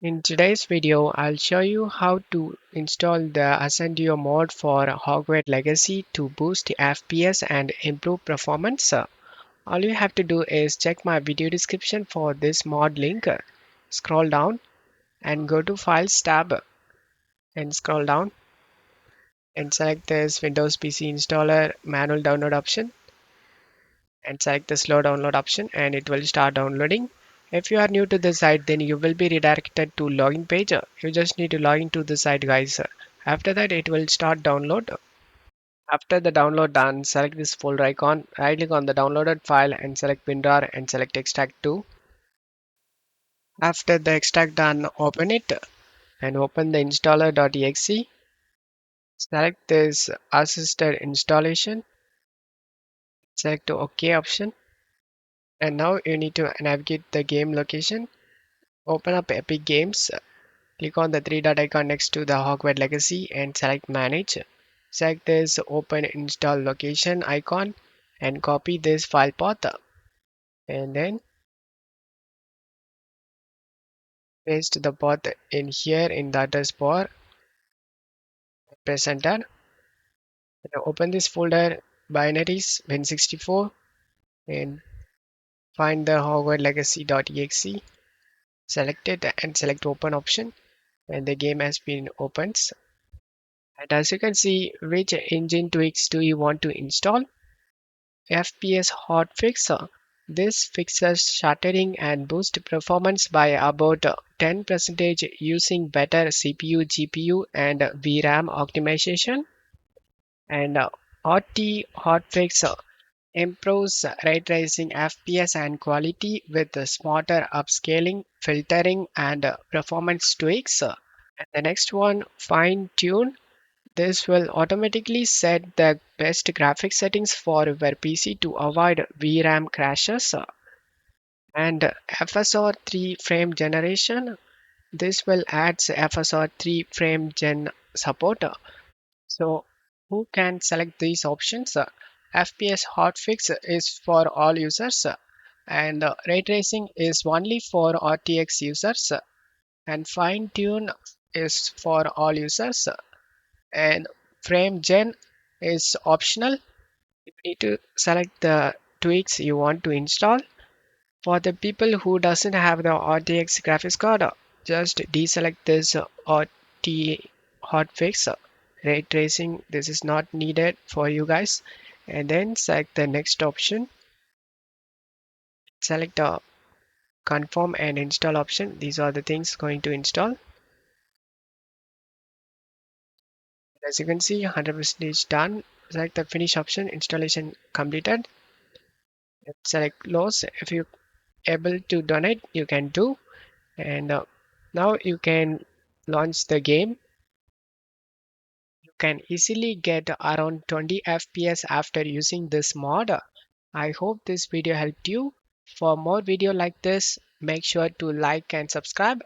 In today's video, I'll show you how to install the Ascendio mod for Hogwarts Legacy to boost the FPS and improve performance. All you have to do is check my video description for this mod link. Scroll down and go to Files tab and scroll down and select this Windows PC installer manual download option and select the slow download option and it will start downloading. If you are new to the site, then you will be redirected to login page. You just need to log into the site, guys. After that, it will start download. After the download done, select this folder icon, right click on the downloaded file and select WinRAR and select extract to. After the extract done, open it and open the installer.exe. Select this assisted installation, select the OK option, and now you need to navigate the game location. Open up Epic Games. Click on the three dot icon next to the Hogwarts Legacy and select Manage. Select this Open Install Location icon and copy this file path. And then paste the path in here in the address bar. Press Enter. Now open this folder binaries Win64 and find the Hogwarts Legacy.exe. Select it and select Open option. And the game has been opened. And as you can see, which engine tweaks do you want to install? FPS hotfix. This fixes shattering and boosts performance by about 10% using better CPU, GPU, and VRAM optimization. And RT hotfix improves ray tracing, FPS, and quality with smarter upscaling, filtering, and performance tweaks. And the next one, fine tune. This will automatically set the best graphics settings for your PC to avoid VRAM crashes. And FSR 3 frame generation. This will add FSR 3 frame gen support. So who can select these options? FPS hotfix is for all users and ray tracing is only for RTX users and fine tune is for all users and frame gen is optional. You need to select the tweaks you want to install. For the people who doesn't have the RTX graphics card, just deselect this RT hotfix. Ray tracing, this is not needed for you guys. And then select the next option. Select confirm and install option. These are the things going to install. As you can see, 100% done. Select the finish option. Installation completed. Select close. If you able to donate, you can do. And now you can launch the game. You can easily get around 20 FPS after using this mod. I hope this video helped you. For more video like this, make sure to like and subscribe.